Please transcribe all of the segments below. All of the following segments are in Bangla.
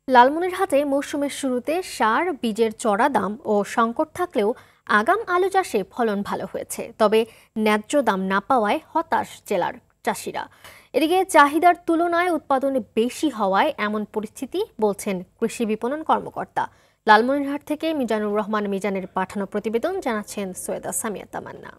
লালমনিরহাটে মৌসুমের শুরুতে সার বীজের চড়া দাম ও সংকট থাকলেও আগাম আলু চাষে ফলন ভালো হয়েছে। তবে ন্যায্য দাম না পাওয়ায় হতাশ জেলার চাষিরা। এদিকে চাহিদার তুলনায় উৎপাদন বেশি হওয়ায় এমন পরিস্থিতি বলছেন কৃষি বিপণন কর্মকর্তা। লালমনিরহাট থেকে মিজানুর রহমান মিজানের পাঠানো প্রতিবেদন জানাচ্ছেন সৈয়দা সামিয়া তামান্না।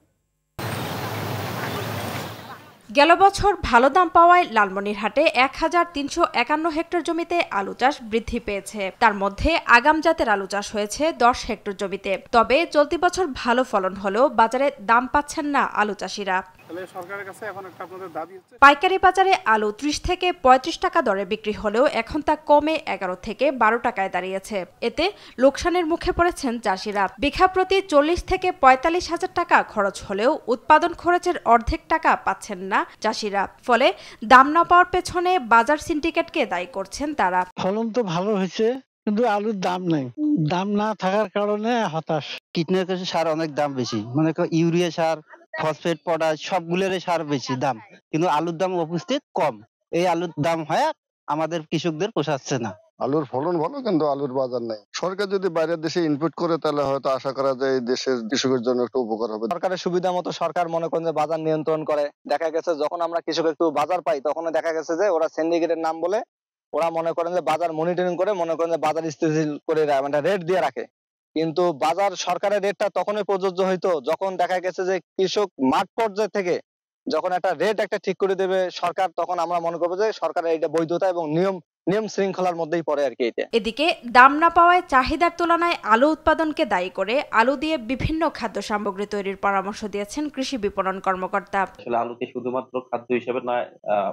গেল বছর ভালো দাম পাওয়ায় লালমনিরহাটে ১,৩৫১ হেক্টর জমিতে আলু চাষ বৃদ্ধি পেয়েছে। তার মধ্যে আগাম জাতের আলু চাষ হয়েছে ১০ হেক্টর জমিতে। তবে চলতি বছর ভালো ফলন হলেও বাজারে দাম পাচ্ছেন না আলু চাষিরা। পাইকারি বাজারে আলু ৩০ থেকে ৩৫ টাকা দরে বিক্রি হলেও এখন তা কমে ১১ থেকে ১২ টাকায় দাঁড়িয়েছে। এতে লোকসানের মুখে পড়েছেন চাষিরা। বিঘা প্রতি ৪০ থেকে ৪৫ হাজার টাকা খরচ হলেও উৎপাদন খরচের অর্ধেক টাকা পাচ্ছেন না চাষিরা। ফলে দাম না পাওয়ার পেছনে বাজার সিন্ডিকেটকে দায়ী করছেন তারা। ফলন তো ভালো হয়েছে, কিন্তু আলুর দাম নেই। দাম না থাকার কারণে হতাশ। কীটনাশক সার অনেক দাম বেশি, মানে ইউরিয়া সার, ফসফেট, পটাশ সবগুলোর সার বেশি দাম, কিন্তু আলুর দাম উপস্থিত কম। এই আলুর দাম হয় আমাদের কৃষকদের পোষাচ্ছে না। আলুর ফলন ভালো, কিন্তু আলুর বাজার নাই। সরকার যদি বাইরের দেশে ইনপুট করে তাহলে হয়তো আশা করা যায় দেশের কৃষকের জন্য একটু উপকার হবে। সরকারের সুবিধা মতো সরকার মনে করেন যে বাজার নিয়ন্ত্রণ করে। দেখা গেছে যখন আমরা কৃষক একটু বাজার পাই, তখন দেখা গেছে যে ওরা সিন্ডিকেটের নাম বলে ওরা মনে করেন যে বাজার মনিটরিং করে, মনে করেন যে বাজার স্থিতিশীল করে মানে রেট দিয়ে রাখে। কিন্তু বাজার সরকারের রেটটা তখনই প্রযোজ্য হইতো যখন দেখা গেছে যে কৃষক মাঠ পর্যায় থেকে যখন একটা রেট ঠিক করে দেবে সরকার, তখন আমরা মনে করবো যে সরকারের এটা বৈধতা এবং নিয়ম শৃঙ্খলার মধ্যেই পড়ে আর কি। এদিকে দাম না পাওয়ায় চাহিদার তুলনায় আলু উৎপাদনকে দায়ী করে আলু দিয়ে বিভিন্ন খাদ্য সামগ্রী তৈরির পরামর্শ দিয়েছেন কৃষি বিপণন কর্মকর্তা। আসলে আলুকে শুধুমাত্র খাদ্য হিসেবে না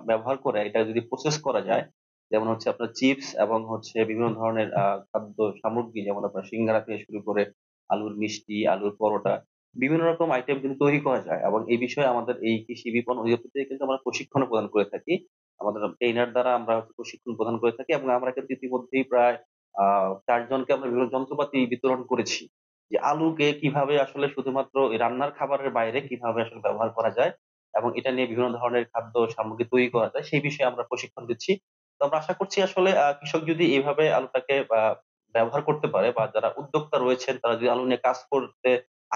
ব্যবহার করে এটা যদি প্রসেস করা যায়, যেমন হচ্ছে আপনার চিপস এবং হচ্ছে বিভিন্ন ধরনের খাদ্য সামগ্রী, যেমন আপনার সিঙ্গারা থেকে শুরু করে আলুর মিষ্টি, আলুর পরোটা, বিভিন্ন রকম আইটেম কিন্তু তৈরি করা যায়। এবং এই বিষয়ে আমাদের এই কৃষি বিপণন অধিদপ্তর থেকে কিন্তু আমরা প্রশিক্ষণ প্রদান করে থাকি। আমাদের ট্রেনার দ্বারা আমরা প্রশিক্ষণ প্রদান করে থাকি এবং আমরা কিন্তু ইতিমধ্যেই প্রায় ৪ জনকে আমরা বিভিন্ন যন্ত্রপাতি বিতরণ করেছি, যে আলুকে কিভাবে আসলে শুধুমাত্র এই রান্নার খাবারের বাইরে কিভাবে আসলে ব্যবহার করা যায় এবং এটা নিয়ে বিভিন্ন ধরনের খাদ্য সামগ্রী তৈরি করা যায়, সেই বিষয়ে আমরা প্রশিক্ষণ দিচ্ছি। তো আমরা আশা করছি আসলে কৃষক যদি এইভাবে আলুটাকে ব্যবহার করতে পারে, বা যারা উদ্যোক্তা রয়েছেন তারা যদি আলু নিয়ে কাজ করতে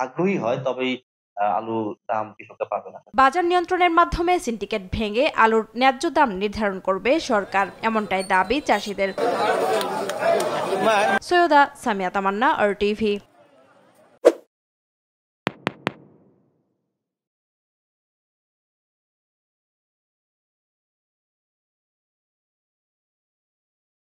আগ্রহী হয়, তবেই আলুর দাম কৃষকরা পাবে না। বাজার নিয়ন্ত্রণের মাধ্যমে সিন্ডিকেট ভেঙে আলুর ন্যায্য দাম নির্ধারণ করবে সরকার, এমনটাই দাবি চাষিদের। সৈয়দা সামিয়া তামান্না, RTV।